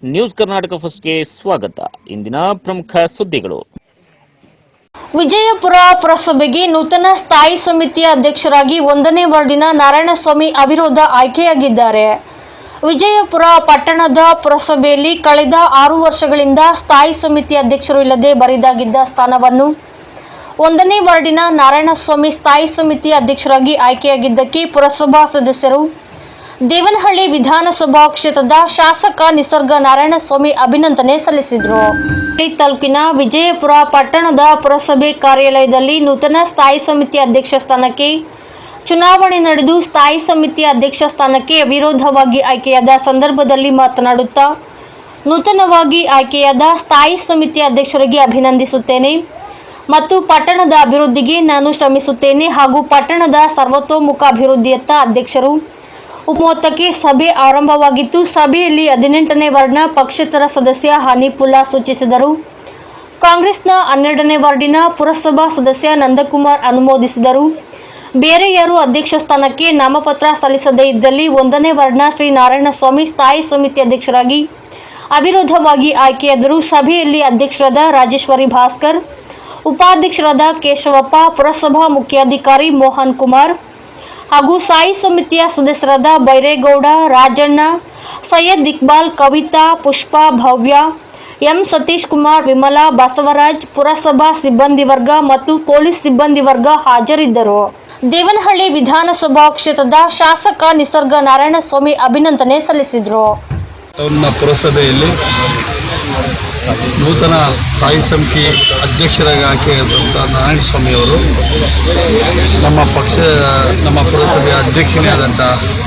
News Karnataka ಫಸ್ಟ್ಗೆ ಸ್ವಾಗತ. ಇಂದಿನ ಪ್ರಮುಖ ಸುದ್ದಿಗಳು. ವಿಜಯಪುರ ಪುರಸಭೆಗೆ ನೂತನ ಸ್ಥಾಯಿ ಸಮಿತಿಯ ಅಧ್ಯಕ್ಷರಾಗಿ 1ನೇ ವಾರ್ಡಿನ ನಾರಾಯಣಸ್ವಾಮಿ ಅವಿರೋಧ ಆಯ್ಕೆಯಾಗಿದ್ದಾರೆ. ವಿಜಯಪುರ ಪಟ್ಟಣದ ಪುರಸಭೆಯಲ್ಲಿ ಕಳೆದ 6 ವರ್ಷಗಳಿಂದ ಸ್ಥಾಯಿ ಸಮಿತಿ ಅಧ್ಯಕ್ಷರು ಇಲ್ಲದೆ ಬರಿದಾಗಿದ್ದ ಸ್ಥಾನವನ್ನು 1ನೇ ವಾರ್ಡಿನ ನಾರಾಯಣಸ್ವಾಮಿ ಸ್ಥಾಯಿ ಸಮಿತಿ ಅಧ್ಯಕ್ಷರಾಗಿ ಆಯ್ಕೆಯಾಗಿದ್ದಕ್ಕೆ ಪುರಸಭಾ ಸದಸ್ಯರು, ದೇವನಹಳ್ಳಿ ವಿಧಾನಸಭಾ ಕ್ಷೇತ್ರದ ಶಾಸಕ ನಿಸರ್ಗ ನಾರಾಯಣಸ್ವಾಮಿ ಅಭಿನಂದನೆ ಸಲ್ಲಿಸಿದರು. ತಾಲೂಕಿನ ವಿಜಯಪುರ ಪಟ್ಟಣದ ಪುರಸಭೆ ಕಾರ್ಯಾಲಯದಲ್ಲಿ ನೂತನ ಸ್ಥಾಯಿ ಸಮಿತಿ ಅಧ್ಯಕ್ಷ ಸ್ಥಾನಕ್ಕೆ ಚುನಾವಣೆ ನಡೆದು ಸ್ಥಾಯಿ ಸಮಿತಿ ಅಧ್ಯಕ್ಷ ಸ್ಥಾನಕ್ಕೆ ಅವಿರೋಧವಾಗಿ ಆಯ್ಕೆಯಾದ ಸಂದರ್ಭದಲ್ಲಿ ಮಾತನಾಡುತ್ತಾ, ನೂತನವಾಗಿ ಆಯ್ಕೆಯಾದ ಸ್ಥಾಯಿ ಸಮಿತಿ ಅಧ್ಯಕ್ಷರಿಗೆ ಅಭಿನಂದಿಸುತ್ತೇನೆ ಮತ್ತು ಪಟ್ಟಣದ ಅಭಿವೃದ್ಧಿಗೆ ನಾನು ಶ್ರಮಿಸುತ್ತೇನೆ ಹಾಗೂ ಪಟ್ಟಣದ ಸರ್ವತೋಮುಖ ಅಭಿವೃದ್ಧಿಯತ್ತ ಅಧ್ಯಕ್ಷರು ಉಪಮೊತ್ತಕ್ಕೆ ಸಭೆ ಆರಂಭವಾಗಿತ್ತು. ಸಭೆಯಲ್ಲಿ 18ನೇ ವಾರ್ಡ್ನ ಪಕ್ಷೇತರ ಸದಸ್ಯ ಹನೀಫುಲ್ಲಾ ಸೂಚಿಸಿದರು. ಕಾಂಗ್ರೆಸ್ನ 12ನೇ ವಾರ್ಡಿನ ಪುರಸಭಾ ಸದಸ್ಯ ನಂದಕುಮಾರ್ ಅನುಮೋದಿಸಿದರು. ಬೇರೆ ಯಾರು ಅಧ್ಯಕ್ಷ ಸ್ಥಾನಕ್ಕೆ ನಾಮಪತ್ರ ಸಲ್ಲಿಸದೇ ಇದ್ದಲ್ಲಿ 1ನೇ ವಾರ್ಡ್ನ ಶ್ರೀ ನಾರಾಯಣಸ್ವಾಮಿ ಸ್ಥಾಯಿ ಸಮಿತಿ ಅಧ್ಯಕ್ಷರಾಗಿ ಅವಿರೋಧವಾಗಿ ಆಯ್ಕೆಯಾದರು. ಸಭೆಯಲ್ಲಿ ಅಧ್ಯಕ್ಷರಾದ ರಾಜೇಶ್ವರಿ ಭಾಸ್ಕರ್, ಉಪಾಧ್ಯಕ್ಷರಾದ ಕೇಶವಪ್ಪ, ಪುರಸಭಾ ಮುಖ್ಯಾಧಿಕಾರಿ ಮೋಹನ್ ಕುಮಾರ್ ಹಾಗೂ ಸ್ಥಾಯಿ ಸಮಿತಿಯ ಸದಸ್ಯರಾದ ಬೈರೇಗೌಡ, ರಾಜಣ್ಣ, ಸೈಯದ್ ಇಕ್ಬಾಲ್, ಕವಿತಾ, ಪುಷ್ಪ, ಭವ್ಯ, ಎಂ ಸತೀಶ್ ಕುಮಾರ್, ವಿಮಲಾ, ಬಸವರಾಜ್, ಪುರಸಭಾ ಸಿಬ್ಬಂದಿ ವರ್ಗ ಮತ್ತು ಪೊಲೀಸ್ ಸಿಬ್ಬಂದಿ ವರ್ಗ ಹಾಜರಿದ್ದರು. ದೇವನಹಳ್ಳಿ ವಿಧಾನಸಭಾ ಕ್ಷೇತ್ರದ ಶಾಸಕ ನಿಸರ್ಗ ನಾರಾಯಣಸ್ವಾಮಿ ಅಭಿನಂದನೆ ಸಲ್ಲಿಸಿದರು. ಪುರಸಭೆಯಲ್ಲಿ ನೂತನ ಸ್ಥಾಯಿ ಸಮಿತಿ ಅಧ್ಯಕ್ಷರಾಗಿ ಆಯ್ಕೆಯಾದಂಥ ನಾರಾಯಣಸ್ವಾಮಿ ಅವರು ನಮ್ಮ ಪುರಸಭೆಯ ಅಧ್ಯಕ್ಷನೇ ಆದಂಥ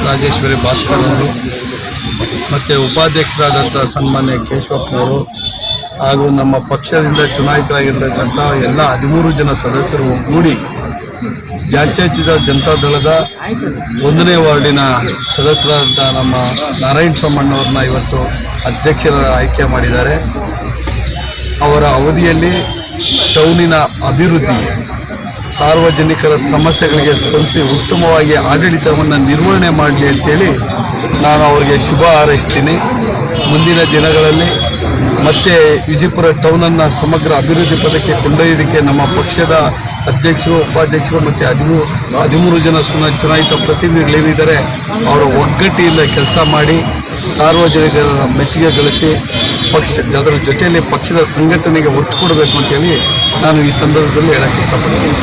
ರಾಜೇಶ್ವರಿ ಭಾಸ್ಕರ್ ಅವರು ಮತ್ತು ಉಪಾಧ್ಯಕ್ಷರಾದಂಥ ಸನ್ಮಾನ್ಯ ಕೇಶವಪ್ಪನವರು ಹಾಗೂ ನಮ್ಮ ಪಕ್ಷದಿಂದ ಚುನಾಯಿತರಾಗಿರ್ತಕ್ಕಂಥ ಎಲ್ಲ 13 ಜನ ಸದಸ್ಯರು ಒಗ್ಗೂಡಿ ಜಾತ್ಯತೀತ ಜನತಾದಳದ 1ನೇ ವಾರ್ಡಿನ ಸದಸ್ಯರಾದಂಥ ನಮ್ಮ ನಾರಾಯಣಸ್ವಾಮಣ್ಣವ್ರನ್ನ ಇವತ್ತು ಅಧ್ಯಕ್ಷರ ಆಯ್ಕೆ ಮಾಡಿದ್ದಾರೆ. ಅವರ ಅವಧಿಯಲ್ಲಿ ಟೌನಿನ ಅಭಿವೃದ್ಧಿ, ಸಾರ್ವಜನಿಕರ ಸಮಸ್ಯೆಗಳಿಗೆ ಸ್ಪಂದಿಸಿ ಉತ್ತಮವಾಗಿ ಆಡಳಿತವನ್ನು ನಿರ್ವಹಣೆ ಮಾಡಲಿ ಅಂತೇಳಿ ನಾನು ಅವರಿಗೆ ಶುಭ ಹಾರೈಸ್ತೀನಿ. ಮುಂದಿನ ದಿನಗಳಲ್ಲಿ ಮತ್ತೆ ವಿಜಯಪುರ ಟೌನನ್ನು ಸಮಗ್ರ ಅಭಿವೃದ್ಧಿ ಪದಕ್ಕೆ ಕೊಂಡೊಯ್ಯೋದಕ್ಕೆ ನಮ್ಮ ಪಕ್ಷದ ಅಧ್ಯಕ್ಷರು, ಉಪಾಧ್ಯಕ್ಷರು ಮತ್ತು 13 ಜನ ಚುನಾಯಿತ ಪ್ರತಿನಿಧಿಗಳೇನಿದ್ದಾರೆ ಅವರ ಒಗ್ಗಟ್ಟಿಯಿಂದ ಕೆಲಸ ಮಾಡಿ ಸಾರ್ವಜನಿಕರ ಮೆಚ್ಚುಗೆ ಗಳಿಸಿ ಅದರ ಜೊತೆಯಲ್ಲಿ ಪಕ್ಷದ ಸಂಘಟನೆಗೆ ಒತ್ತು ಕೊಡಬೇಕು ಅಂತೇಳಿ ನಾನು ಈ ಸಂದರ್ಭದಲ್ಲಿ ಹೇಳಕ್ಕೆ ಇಷ್ಟಪಡ್ತೀನಿ.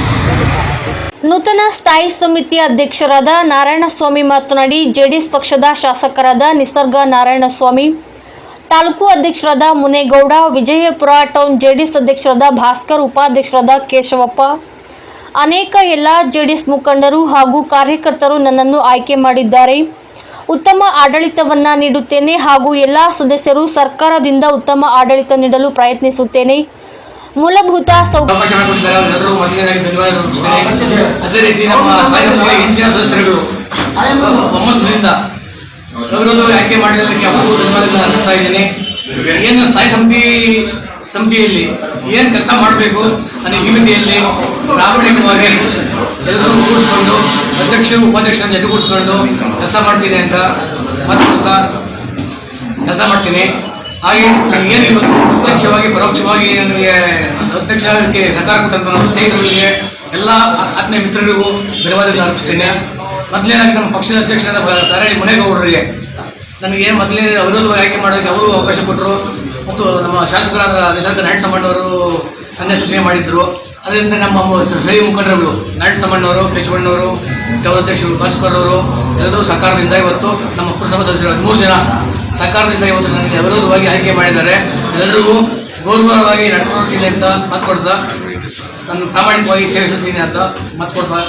ನೂತನ ಸ್ಥಾಯಿ ಸಮಿತಿಯ ಅಧ್ಯಕ್ಷರಾದ ನಾರಾಯಣಸ್ವಾಮಿ ಮಾತನಾಡಿ, ಜೆಡಿಎಸ್ ಪಕ್ಷದ ಶಾಸಕರಾದ ನಿಸರ್ಗ ನಾರಾಯಣಸ್ವಾಮಿ, ತಾಲೂಕು ಅಧ್ಯಕ್ಷರಾದ ಮುನೇಗೌಡ, ವಿಜಯಪುರ ಟೌನ್ ಜೆಡಿಎಸ್ ಅಧ್ಯಕ್ಷರಾದ ಭಾಸ್ಕರ್, ಉಪಾಧ್ಯಕ್ಷರಾದ ಕೇಶವಪ್ಪ, ಅನೇಕ ಎಲ್ಲ ಜೆಡಿಎಸ್ ಮುಖಂಡರು ಹಾಗೂ ಕಾರ್ಯಕರ್ತರು ನನ್ನನ್ನು ಆಯ್ಕೆ ಮಾಡಿದ್ದಾರೆ. ಉತ್ತಮ ಆಡಳಿತವನ್ನ ನೀಡುತ್ತೇನೆ ಹಾಗೂ ಎಲ್ಲ ಸದಸ್ಯರು ಸರ್ಕಾರದಿಂದ ಉತ್ತಮ ಆಡಳಿತ ನೀಡಲು ಪ್ರಯತ್ನಿಸುತ್ತೇನೆ. ಮೂಲಭೂತ ಅದೇ ರೀತಿ ನಮ್ಮ ಆಯ್ಕೆ ಮಾಡಿರೋದಕ್ಕೆ ಅವರು ಧನ್ಯವಾದಗಳನ್ನು ಅರ್ಪಿಸ್ತಾ ಇದ್ದೇನೆ. ಏನು ಸ್ಥಾಯಿ ಸಮಿತಿಯಲ್ಲಿ ಏನು ಕೆಲಸ ಮಾಡಬೇಕು ಅನ್ನೋ ಹಿನ್ನೆಲೆಯಲ್ಲಿ ಪ್ರಾಮಾಣಿಕವಾಗಿ ಎಲ್ಲರೂ ಕೂಡಿಸ್ಕೊಂಡು ಅಧ್ಯಕ್ಷರು ಉಪಾಧ್ಯಕ್ಷರನ್ನು ಎದುರುಗೂಡಿಸ್ಕೊಂಡು ಕೆಲಸ ಮಾಡ್ತೀನಿ ಅಂತ ಮಾತುಕೊಳ್ತಾ ಕೆಲಸ ಮಾಡ್ತೀನಿ. ಹಾಗೆ ಏನು ಇವತ್ತು ಪ್ರತ್ಯಕ್ಷವಾಗಿ ಪರೋಕ್ಷವಾಗಿ ನನಗೆ ಅಧ್ಯಕ್ಷಕ್ಕೆ ಸಹಕಾರ ಕೊಟ್ಟಂತ ನಮ್ಮ ಸ್ನೇಹಿತರಿಗೆ ಎಲ್ಲ ಆತ್ಮೀಯ ಮಿತ್ರರಿಗೂ ಧನ್ಯವಾದಗಳನ್ನು ಅರ್ಪಿಸ್ತೇನೆ. ಮೊದಲನೇದಾಗಿ ನಮ್ಮ ಪಕ್ಷದ ಅಧ್ಯಕ್ಷರಾದ ಮುನೇಗೌಡರಿಗೆ ನನಗೆ ಮೊದಲೇ ಅವಿರೋಧವಾಗಿ ಆಯ್ಕೆ ಮಾಡೋದಕ್ಕೆ ಅವರು ಅವಕಾಶ ಕೊಟ್ಟರು ಮತ್ತು ನಮ್ಮ ಶಾಸಕರಾದ ನಿಸರ್ಗ ನಾರಾಯಣಸ್ವಾಮಣ್ಣವರು ನನ್ನ ಸೂಚನೆ ಮಾಡಿದ್ರು. ಅದರಿಂದ ನಮ್ಮ ಸ್ಥಳೀಯ ಮುಖಂಡರುಗಳು ನಾರಾಯಣಸ್ವಾಮಣ್ಣವರು, ಕೇಶವಣ್ಣವರು, ಅಧ್ಯಕ್ಷರು ಭಾಸ್ಕರ್ ಅವರು ಎಲ್ಲರೂ ಸಹಕಾರದಿಂದ ಇವತ್ತು ನಮ್ಮ ಪುರಸಭಾ ಸದಸ್ಯರು 13 ಜನ ಸಹಕಾರದಿಂದ ಇವತ್ತು ನನಗೆ ಅವಿರೋಧವಾಗಿ ಆಯ್ಕೆ ಮಾಡಿದ್ದಾರೆ. ಎಲ್ಲರಿಗೂ ಗೌರವವಾಗಿ ನಡ್ಕೊಳ್ತೀನಿ ಅಂತ ಮಾತು ಕೊಡ್ತಾ ನಾನು ಪ್ರಾಮಾಣಿಕವಾಗಿ ಸೇರಿಸುತ್ತೀನಿ ಅಂತ ಮಾತು ಕೊಡ್ತಾ